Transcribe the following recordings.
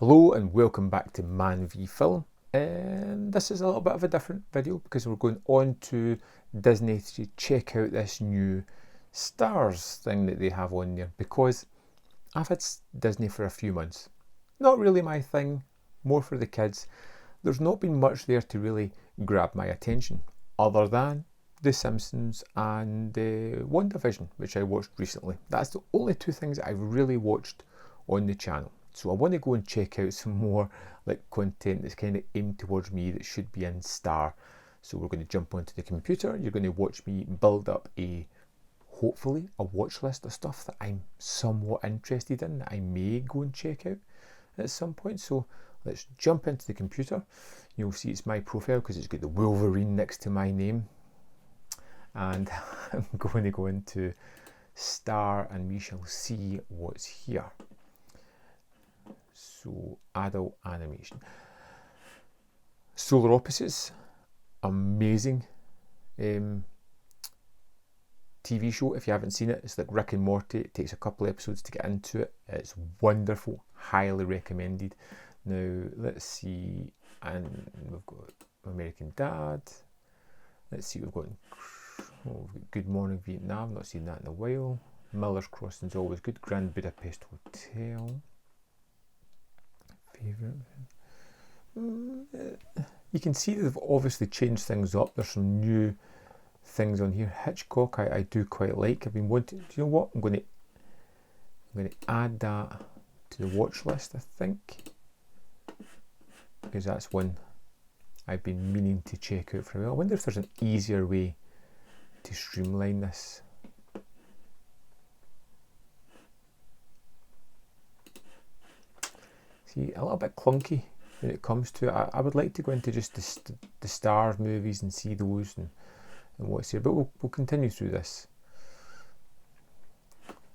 Hello and welcome back to Man v Film, and this is a little bit of a different video because we're going on to Disney to check out this new Stars thing that they have on there, because I've had Disney for a few months. Not really my thing, more for the kids. There's not been much there to really grab my attention other than The Simpsons and WandaVision, which I watched recently. That's the only two things that I've really watched on the channel. So I want to go and check out some more like content that's kind of aimed towards me that should be in Star. So we're going to jump onto the computer. You're going to watch me build up hopefully a watch list of stuff that I'm somewhat interested in, that I may go and check out at some point. So let's jump into the computer. You'll see it's my profile because it's got the Wolverine next to my name. And I'm going to go into Star and we shall see what's here. So, adult animation. Solar Opposites, amazing TV show. If you haven't seen it, it's like Rick and Morty. It takes a couple of episodes to get into it. It's wonderful, highly recommended. Now, let's see, and we've got American Dad. Let's see, we've got Good Morning Vietnam, not seen that in a while. Miller's Crossing's always good. Grand Budapest Hotel. You can see they've obviously changed things up. There's some new things on here. Hitchcock I do quite like. I've been wanting, do you know what? I'm going to add that to the watch list, I think, because that's one I've been meaning to check out for a while. I wonder if there's an easier way to streamline this. See, a little bit clunky when it comes to it. I would like to go into just the Stars movies and see those and what's here, but we'll continue through this.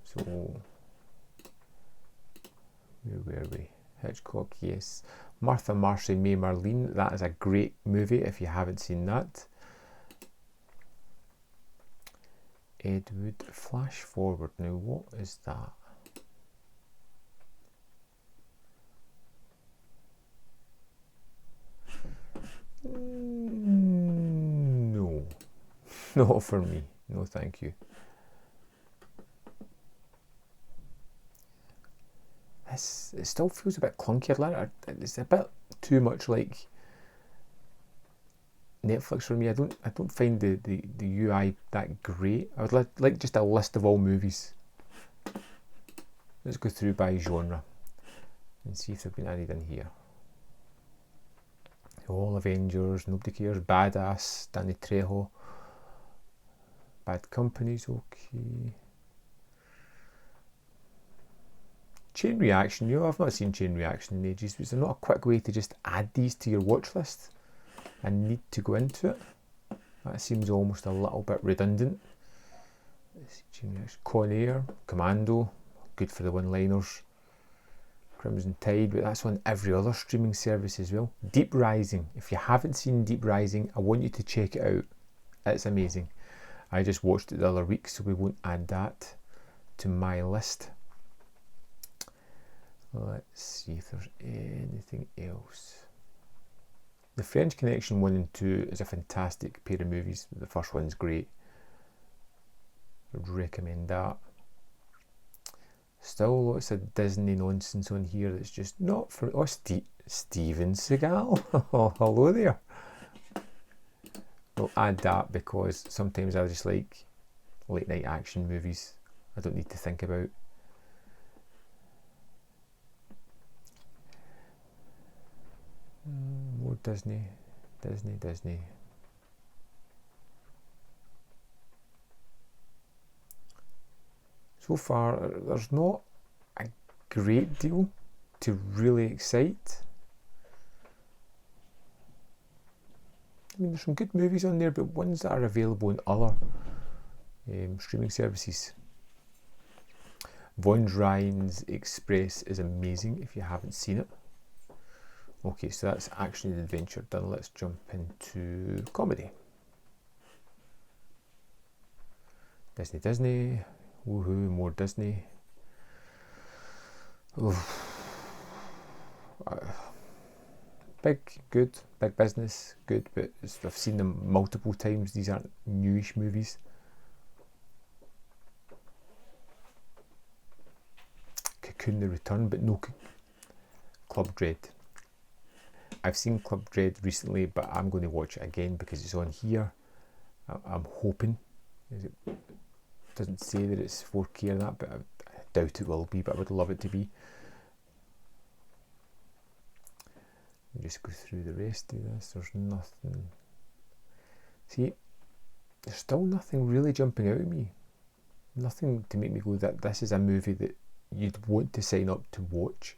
So, where were we? Hitchcock, yes. Martha, Marcy, May, Marlene, that is a great movie if you haven't seen that. Ed Wood, Flash Forward, now what is that? No, not for me. No, thank you. It still feels a bit clunky. It's a bit too much like Netflix for me. I don't find the UI that great. I would like just a list of all movies. Let's go through by genre and see if they've been added in here. All Avengers, Nobody Cares, Badass, Danny Trejo, Bad Company's okay. Chain Reaction, I've not seen Chain Reaction in ages, but is there not a quick way to just add these to your watch list and need to go into it? That seems almost a little bit redundant. Let's see, Chain Reaction, Con Air, Commando, good for the one-liners. Crimson Tide, but that's on every other streaming service as well. Deep Rising, if you haven't seen Deep Rising, I want you to check it out. It's amazing. I just watched it the other week, so we won't add that to my list. Let's see if there's anything else. The French Connection 1 and 2 is a fantastic pair of movies. The first one's great. I would recommend that. Still lots of Disney nonsense on here that's just not for... Oh, Steven Seagal. Oh, hello there. We'll add that because sometimes I just like late night action movies. I don't need to think about. More Disney. So far, there's not a great deal to really excite. I mean, there's some good movies on there, but ones that are available in other streaming services. Von Ryan's Express is amazing if you haven't seen it. Okay, so that's action and adventure done. Let's jump into comedy. Disney. Woohoo, more Disney. Oof. big, good, big business, good, but I've seen them multiple times. These aren't newish movies. Cocoon the Return, but no Club Dread. I've seen Club Dread recently, but I'm going to watch it again because it's on here. I'm hoping. It doesn't say that it's 4K or that, but I doubt it will be, but I would love it to be. Just go through the rest of this. There's nothing. See, there's still nothing really jumping out at me. Nothing to make me go that this is a movie that you'd want to sign up to watch.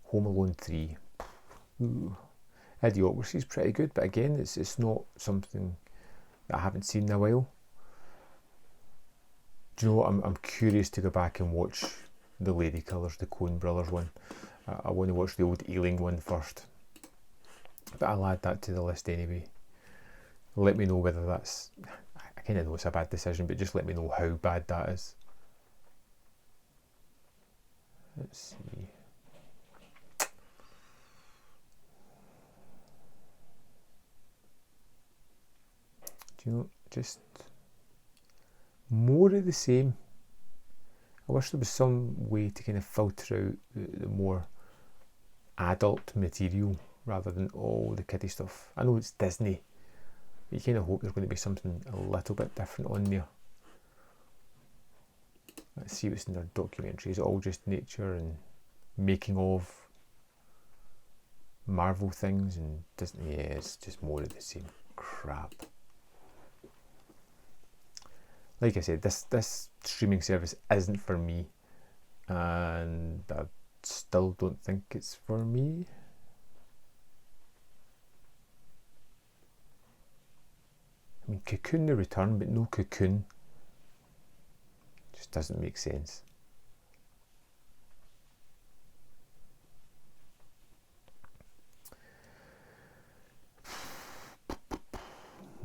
Home Alone 3. Ooh. Idiocracy is pretty good, but again, it's not something that I haven't seen in a while. Do you know what? I'm curious to go back and watch the Lady Killers, the Coen Brothers one. I want to watch the old Ealing one first, but I'll add that to the list anyway. Let me know whether that's, I kind of know it's a bad decision, but just let me know how bad that is. Let's see. Do you know, just more of the same. I wish there was some way to kind of filter out the more adult material rather than all the kiddie stuff. I know it's Disney, but you kind of hope there's going to be something a little bit different on there. Let's see what's in their documentary. Is it all just nature and making of Marvel things and Disney? Yeah, it's just more of the same crap. Like I said, this streaming service isn't for me, and I still don't think it's for me. I mean, Cocoon the Return, but no Cocoon. Just doesn't make sense.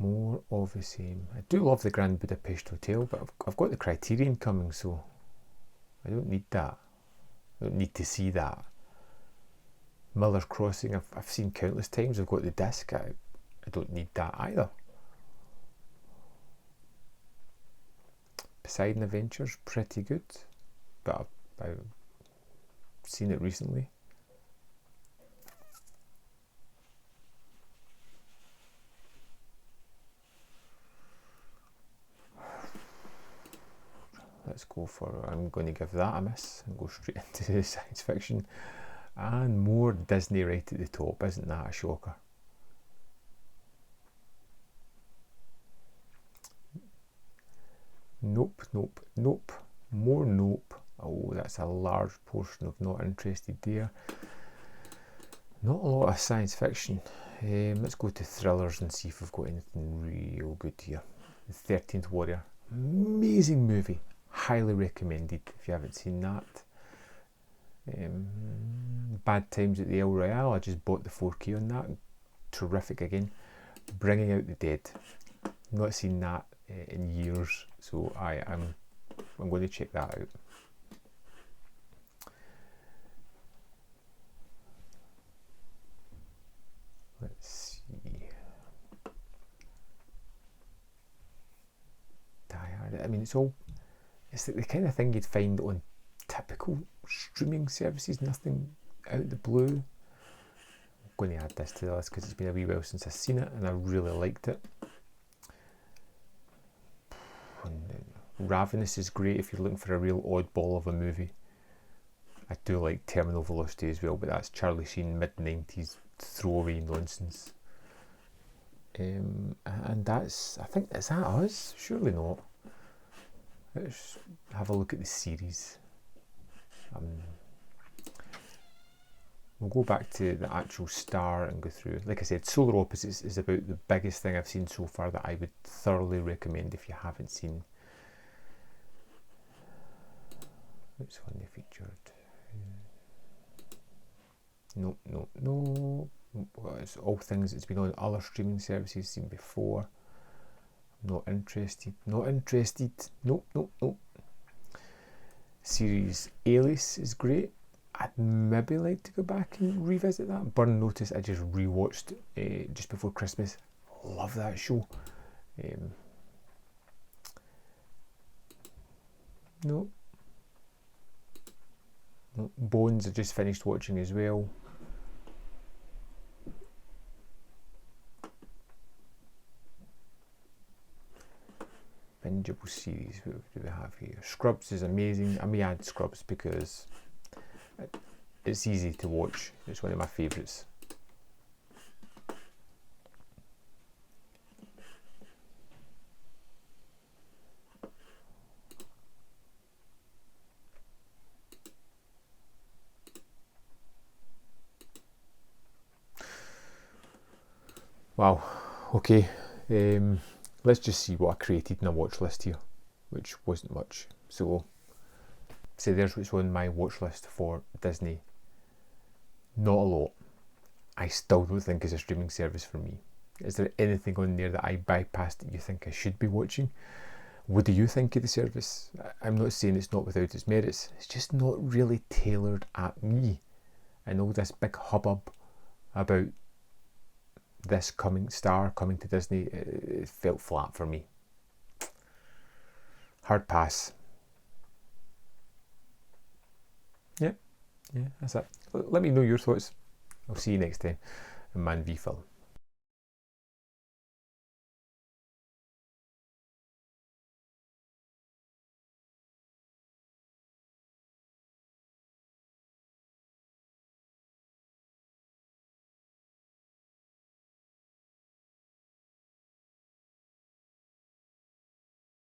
More of the same. I do love the Grand Budapest Hotel, but I've got the Criterion coming, so I don't need that. I don't need to see that. Miller's Crossing, I've seen countless times. I've got the disc. I don't need that either. Poseidon Adventures, pretty good, but I've seen it recently. Let's go for, I'm going to give that a miss and go straight into the science fiction. And more Disney right at the top, isn't that a shocker? Nope, nope, nope. More nope. Oh, that's a large portion of not interested there. Not a lot of science fiction. Let's go to thrillers and see if we've got anything real good here. The 13th Warrior. Amazing movie. Highly recommended if you haven't seen that. Bad Times at the El Royale. I just bought the 4K on that. Terrific again. Bringing Out the Dead. Not seen that in years, so I'm going to check that out. Let's see. Die Hard. I mean, it's the kind of thing you'd find on typical streaming services. Nothing out of the blue. I'm going to add this to the list because it's been a wee while since I've seen it and I really liked it. Ravenous is great if you're looking for a real oddball of a movie. I do like Terminal Velocity as well, but that's Charlie Sheen mid-90s throwaway nonsense. And that's, I think, is that us? Surely not. Let's have a look at the series. We'll go back to the actual star and go through. Like I said, Solar Opposites is about the biggest thing I've seen so far that I would thoroughly recommend if you haven't seen. Which one they featured? No. Well, it's all things that's been on other streaming services seen before. Not interested. Nope. series Alias is great. I'd maybe like to go back and revisit that. Burn Notice I just rewatched just before Christmas. Love that show. No. Bones I just finished watching as well. Bingeable series, what do we have here? Scrubs is amazing. I may add Scrubs because it's easy to watch. It's one of my favourites. Wow, okay. Let's just see what I created in a watch list here, which wasn't much. So there's what's on my watch list for Disney. Not a lot. I still don't think it's a streaming service for me. Is there anything on there that I bypassed that you think I should be watching? What do you think of the service? I'm not saying it's not without its merits. It's just not really tailored at me. And all this big hubbub about this star coming to Disney, it felt flat for me. Hard pass. Yeah, that's it. Let me know your thoughts. I'll see you next time in Man v Film.